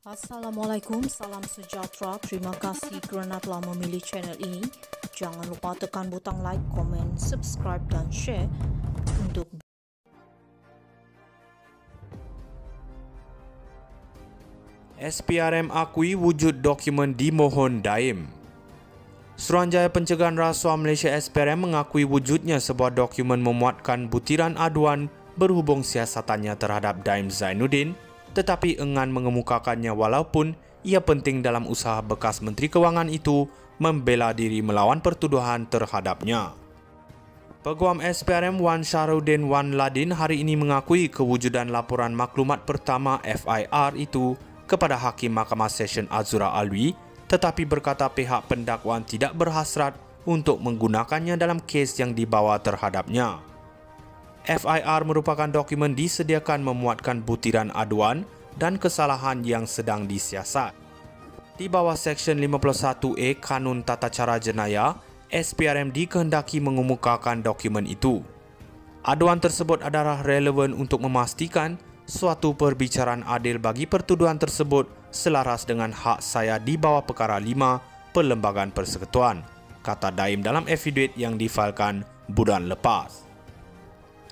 Assalamualaikum, salam sejahtera. Terima kasih kerana telah memilih channel ini. Jangan lupa tekan butang like, komen, subscribe dan share untuk SPRM akui wujud dokumen dimohon Daim. Suruhanjaya Pencegahan Rasuah Malaysia SPRM mengakui wujudnya sebuah dokumen memuatkan butiran aduan berhubung siasatannya terhadap Daim Zainuddin, tetapi enggan mengemukakannya walaupun ia penting dalam usaha bekas Menteri Kewangan itu membela diri melawan pertuduhan terhadapnya. Peguam SPRM Wan Shahrudin Wan Ladin hari ini mengakui kewujudan laporan maklumat pertama FIR itu kepada Hakim Mahkamah Session Azura Alwi, tetapi berkata pihak pendakwaan tidak berhasrat untuk menggunakannya dalam kes yang dibawa terhadapnya. FIR merupakan dokumen disediakan memuatkan butiran aduan dan kesalahan yang sedang disiasat. Di bawah Seksyen 51A Kanun Tata Cara Jenayah, SPRM dikehendaki mengemukakan dokumen itu. Aduan tersebut adalah relevan untuk memastikan suatu perbicaraan adil bagi pertuduhan tersebut selaras dengan hak saya di bawah Perkara 5 Perlembagaan Persekutuan, kata Daim dalam afidavid yang difailkan bulan lepas.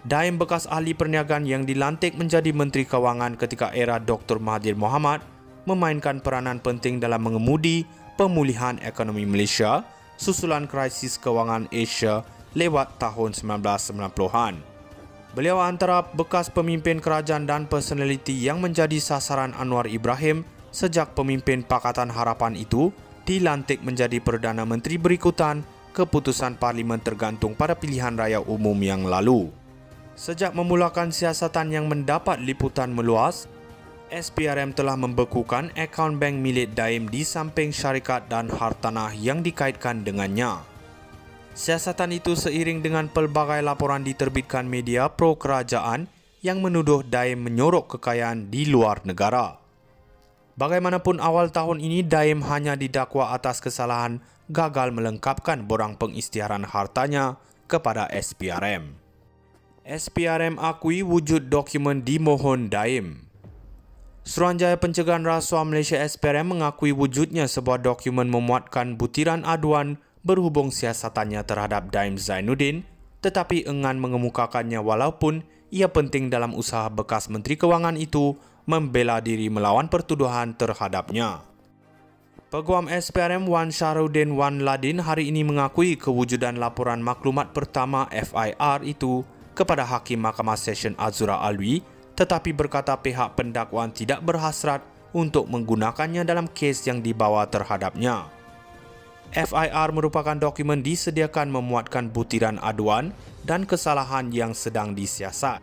Daim bekas ahli perniagaan yang dilantik menjadi Menteri Kewangan ketika era Dr. Mahathir Mohamad memainkan peranan penting dalam mengemudi pemulihan ekonomi Malaysia susulan krisis kewangan Asia lewat tahun 1990-an. Beliau antara bekas pemimpin kerajaan dan personaliti yang menjadi sasaran Anwar Ibrahim sejak pemimpin Pakatan Harapan itu dilantik menjadi Perdana Menteri berikutan keputusan Parlimen tergantung pada pilihan raya umum yang lalu. Sejak memulakan siasatan yang mendapat liputan meluas, SPRM telah membekukan akaun bank milik Daim di samping syarikat dan hartanah yang dikaitkan dengannya. Siasatan itu seiring dengan pelbagai laporan diterbitkan media pro-kerajaan yang menuduh Daim menyorok kekayaan di luar negara. Bagaimanapun awal tahun ini Daim hanya didakwa atas kesalahan gagal melengkapkan borang pengisytiharan hartanya kepada SPRM. SPRM akui wujud dokumen dimohon Daim. Suruhanjaya Pencegahan Rasuah Malaysia SPRM mengakui wujudnya sebuah dokumen memuatkan butiran aduan berhubung siasatannya terhadap Daim Zainuddin, tetapi enggan mengemukakannya walaupun ia penting dalam usaha bekas Menteri Kewangan itu membela diri melawan pertuduhan terhadapnya. Peguam SPRM Wan Shahrudin Wan Ladin hari ini mengakui kewujudan laporan maklumat pertama FIR itu kepada Hakim Mahkamah Session Azura Alwi, tetapi berkata pihak pendakwaan tidak berhasrat untuk menggunakannya dalam kes yang dibawa terhadapnya. FIR merupakan dokumen disediakan memuatkan butiran aduan dan kesalahan yang sedang disiasat.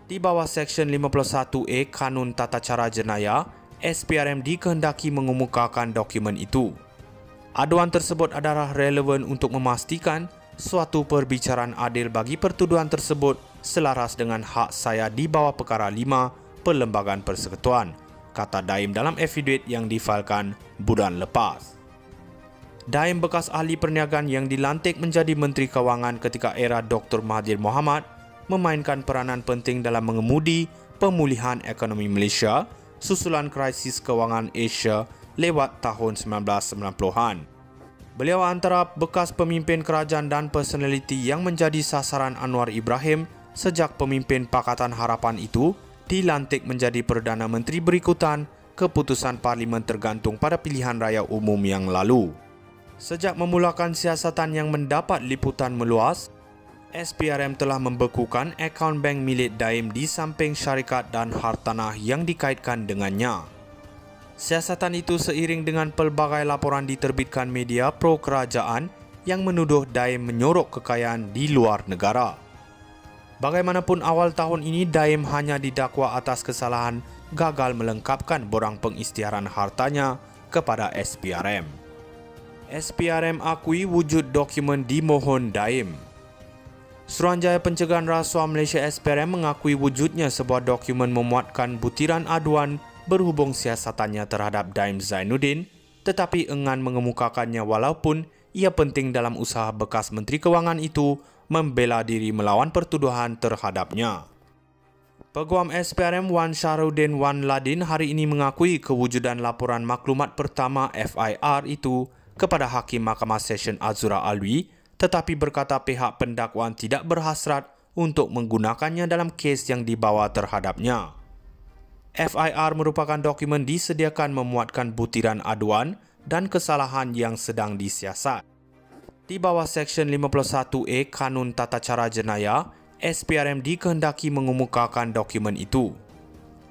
Di bawah Seksyen 51A Kanun Tata Cara Jenayah, SPRM dikehendaki mengemukakan dokumen itu. Aduan tersebut adalah relevan untuk memastikan suatu perbicaraan adil bagi pertuduhan tersebut selaras dengan hak saya di bawah Perkara 5 Perlembagaan Persekutuan, kata Daim dalam afidavid yang difailkan bulan lepas. Daim bekas ahli perniagaan yang dilantik menjadi Menteri Kewangan ketika era Dr. Mahathir Mohamad memainkan peranan penting dalam mengemudi pemulihan ekonomi Malaysia susulan krisis kewangan Asia lewat tahun 1990-an. Beliau antara bekas pemimpin kerajaan dan personaliti yang menjadi sasaran Anwar Ibrahim sejak pemimpin Pakatan Harapan itu dilantik menjadi Perdana Menteri berikutan keputusan Parlimen tergantung pada pilihan raya umum yang lalu. Sejak memulakan siasatan yang mendapat liputan meluas, SPRM telah membekukan akaun bank milik Daim di samping syarikat dan hartanah yang dikaitkan dengannya. Siasatan itu seiring dengan pelbagai laporan diterbitkan media pro-kerajaan yang menuduh Daim menyorok kekayaan di luar negara. Bagaimanapun awal tahun ini Daim hanya didakwa atas kesalahan gagal melengkapkan borang pengisytiharan hartanya kepada SPRM. SPRM akui wujud dokumen dimohon Daim. Suruhanjaya Pencegahan Rasuah Malaysia SPRM mengakui wujudnya sebuah dokumen memuatkan butiran aduan berhubung siasatannya terhadap Daim Zainuddin, tetapi enggan mengemukakannya walaupun ia penting dalam usaha bekas Menteri Kewangan itu membela diri melawan pertuduhan terhadapnya. Peguam SPRM Wan Syahrudin Wan Ladin hari ini mengakui kewujudan laporan maklumat pertama FIR itu kepada Hakim Mahkamah Session Azura Alwi, tetapi berkata pihak pendakwaan tidak berhasrat untuk menggunakannya dalam kes yang dibawa terhadapnya. FIR merupakan dokumen disediakan memuatkan butiran aduan dan kesalahan yang sedang disiasat. Di bawah Seksyen 51A Kanun Tata Cara Jenayah, SPRM dikehendaki mengemukakan dokumen itu.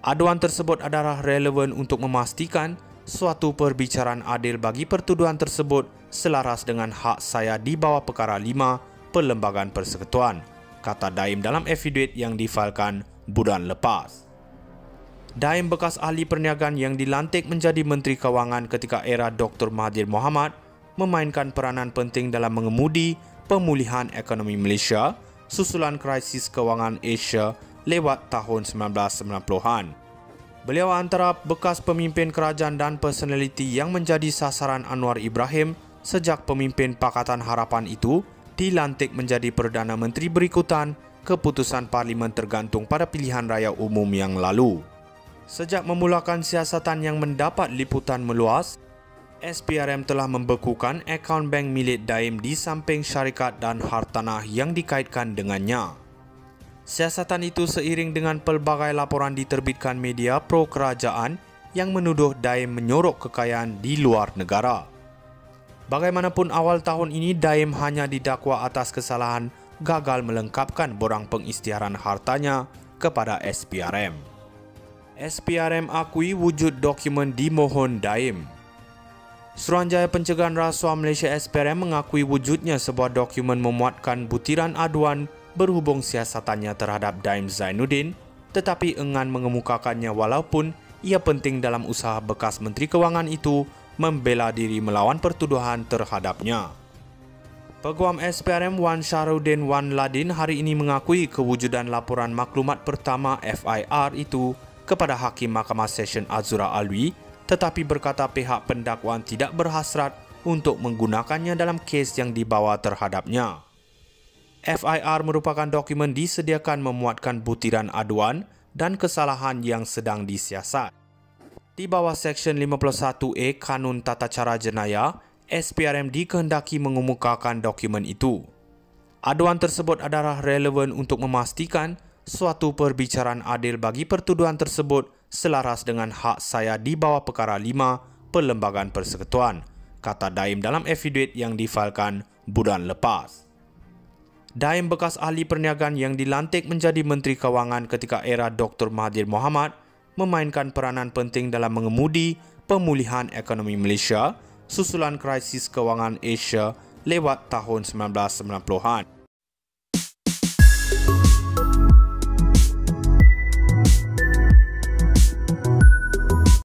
Aduan tersebut adalah relevan untuk memastikan suatu perbicaraan adil bagi pertuduhan tersebut selaras dengan hak saya di bawah Perkara 5 Perlembagaan Persekutuan, kata Daim dalam affidavit yang difailkan bulan lepas. Daim bekas ahli perniagaan yang dilantik menjadi Menteri Kewangan ketika era Dr. Mahathir Mohamad memainkan peranan penting dalam mengemudi pemulihan ekonomi Malaysia susulan krisis kewangan Asia lewat tahun 1990-an. Beliau antara bekas pemimpin kerajaan dan personaliti yang menjadi sasaran Anwar Ibrahim sejak pemimpin Pakatan Harapan itu dilantik menjadi Perdana Menteri berikutan keputusan Parlimen tergantung pada pilihan raya umum yang lalu. Sejak memulakan siasatan yang mendapat liputan meluas, SPRM telah membekukan akaun bank milik Daim di samping syarikat dan hartanah yang dikaitkan dengannya. Siasatan itu seiring dengan pelbagai laporan diterbitkan media pro-kerajaan yang menuduh Daim menyorok kekayaan di luar negara. Bagaimanapun awal tahun ini Daim hanya didakwa atas kesalahan gagal melengkapkan borang pengisytiharan hartanya kepada SPRM. SPRM akui wujud dokumen dimohon Daim. Suruhanjaya Pencegahan Rasuah Malaysia SPRM mengakui wujudnya sebuah dokumen memuatkan butiran aduan berhubung siasatannya terhadap Daim Zainuddin, tetapi enggan mengemukakannya walaupun ia penting dalam usaha bekas Menteri Kewangan itu membela diri melawan pertuduhan terhadapnya. Peguam SPRM Wan Syahrudin Wan Ladin hari ini mengakui kewujudan laporan maklumat pertama FIR itu kepada Hakim Mahkamah Session Azura Alwi, tetapi berkata pihak pendakwaan tidak berhasrat untuk menggunakannya dalam kes yang dibawa terhadapnya. FIR merupakan dokumen disediakan memuatkan butiran aduan dan kesalahan yang sedang disiasat. Di bawah Seksyen 51A Kanun Tata Cara Jenayah, SPRM dikehendaki mengemukakan dokumen itu. Aduan tersebut adalah relevan untuk memastikan suatu perbicaraan adil bagi pertuduhan tersebut selaras dengan hak saya di bawah Perkara 5 Perlembagaan Persekutuan, kata Daim dalam affidavit yang difailkan bulan lepas. Daim bekas ahli perniagaan yang dilantik menjadi Menteri Kewangan ketika era Dr. Mahathir Mohamad memainkan peranan penting dalam mengemudi pemulihan ekonomi Malaysia susulan krisis kewangan Asia lewat tahun 1990-an.